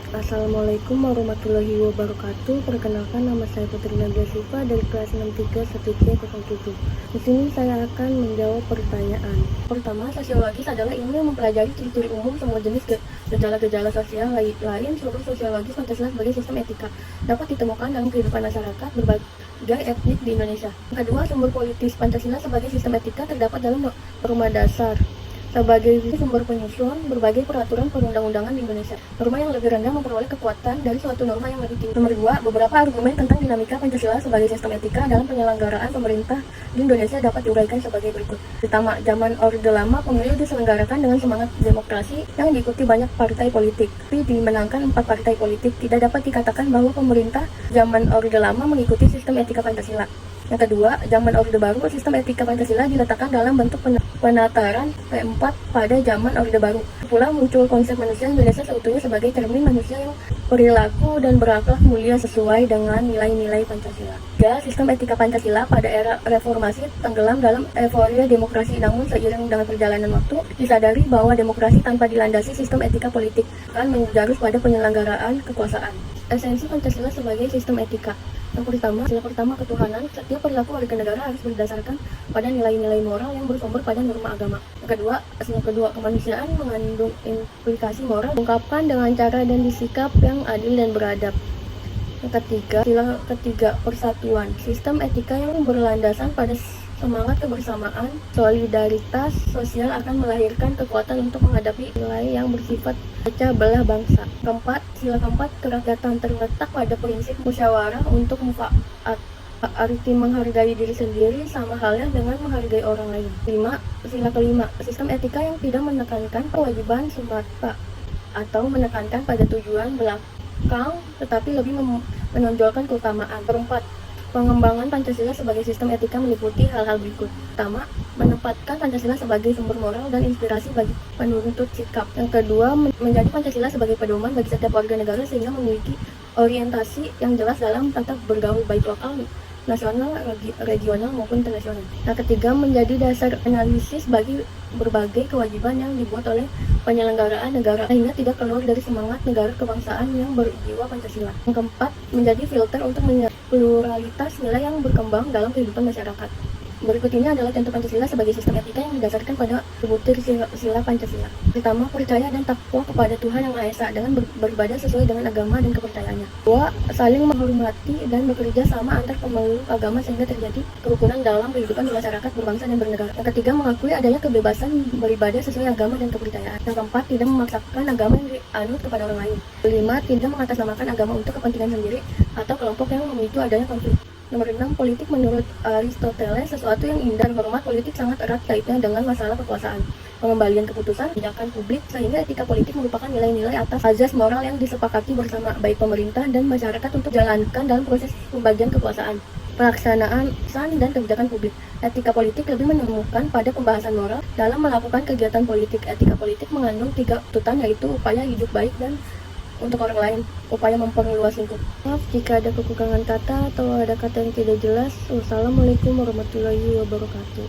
Assalamualaikum warahmatullahi wabarakatuh. Perkenalkan, nama saya Putri Nadia Siva dari kelas 63 1C07. Di sini saya akan menjawab pertanyaan. Pertama, sosiologis adalah ilmu yang mempelajari ciri-ciri umum semua jenis gejala-gejala sosial lain seluruh sosiologis Pancasila sebagai sistem etika dapat ditemukan dalam kehidupan masyarakat berbagai etnik di Indonesia. Yang kedua, sumber politis Pancasila sebagai sistem etika terdapat dalam norma dasar sebagai sumber penyusun berbagai peraturan perundang-undangan di Indonesia. Norma yang lebih rendah memperoleh kekuatan dari suatu norma yang lebih tinggi. Nomor 2, beberapa argumen tentang dinamika Pancasila sebagai sistem etika dalam penyelenggaraan pemerintah di Indonesia dapat diuraikan sebagai berikut. Pertama, zaman Orde Lama pemilu diselenggarakan dengan semangat demokrasi yang diikuti banyak partai politik. Tapi dimenangkan 4 partai politik. Tidak dapat dikatakan bahwa pemerintah zaman Orde Lama mengikuti sistem etika Pancasila. Yang kedua, zaman Orde Baru, sistem etika Pancasila diletakkan dalam bentuk penataran P4 pada zaman Orde Baru. Pula muncul konsep manusia Indonesia seutuhnya sebagai cermin manusia yang perilaku dan berakhlak mulia sesuai dengan nilai-nilai Pancasila. Tiga, sistem etika Pancasila pada era reformasi tenggelam dalam euforia demokrasi, namun seiring dengan perjalanan waktu disadari bahwa demokrasi tanpa dilandasi sistem etika politik akan menjurus pada penyelenggaraan kekuasaan. Esensi Pancasila sebagai sistem etika. Yang pertama ketuhanan. Setiap perilaku warga negara harus berdasarkan pada nilai-nilai moral yang bersumber pada norma agama. Yang kedua, kemanusiaan mengandung implikasi moral diungkapkan dengan cara dan disikap yang adil dan beradab. Yang ketiga, persatuan. Sistem etika yang berlandasan pada semangat kebersamaan, solidaritas sosial akan melahirkan kekuatan untuk menghadapi nilai yang bersifat pecah belah bangsa. Sila keempat, kerakyatan terletak pada prinsip musyawarah untuk manfaat. Arti menghargai diri sendiri sama halnya dengan menghargai orang lain. Sila kelima, sistem etika yang tidak menekankan kewajiban semata atau menekankan pada tujuan belakang, tetapi lebih menonjolkan keutamaan. Keempat, pengembangan Pancasila sebagai sistem etika meliputi hal-hal berikut. Pertama, menempatkan Pancasila sebagai sumber moral dan inspirasi bagi penuntut sikap. Yang kedua, menjadi Pancasila sebagai pedoman bagi setiap warga negara sehingga memiliki orientasi yang jelas dalam tata bergaul baik lokal, nasional, regional maupun internasional. Yang ketiga, menjadi dasar analisis bagi berbagai kewajiban yang dibuat oleh penyelenggaraan negara sehingga tidak keluar dari semangat negara kebangsaan yang berjiwa Pancasila. Yang keempat, menjadi filter untuk pluralitas nilai yang berkembang dalam kehidupan masyarakat. Berikut ini adalah contoh Pancasila sebagai sistem etika yang didasarkan pada sebutir sila Pancasila. Pertama, percaya dan takwa kepada Tuhan Yang Maha Esa dengan beribadah sesuai dengan agama dan kepercayaannya. Dua, saling menghormati dan bekerja sama antar pemeluk agama sehingga terjadi kerukunan dalam kehidupan masyarakat berbangsa dan bernegara. Yang ketiga, mengakui adanya kebebasan beribadah sesuai agama dan kepercayaan. Yang keempat, tidak memaksakan agama yang dianut kepada orang lain. Kelima, tidak mengatasnamakan agama untuk kepentingan sendiri atau kelompok yang memicu adanya konflik. Nomor 6, politik menurut Aristoteles sesuatu yang indah dan hormat politik sangat erat kaitannya dengan masalah kekuasaan, pengembalian keputusan, kebijakan publik, sehingga etika politik merupakan nilai-nilai atas azas moral yang disepakati bersama baik pemerintah dan masyarakat untuk jalankan dalam proses pembagian kekuasaan, pelaksanaan dan kebijakan publik. Etika politik lebih menemukan pada pembahasan moral dalam melakukan kegiatan politik. Etika politik mengandung 3 tuntutan, yaitu upaya hidup baik dan untuk orang lain, upaya memperluas lingkup. Maaf jika ada kekurangan kata atau ada kata yang tidak jelas. Wassalamualaikum warahmatullahi wabarakatuh.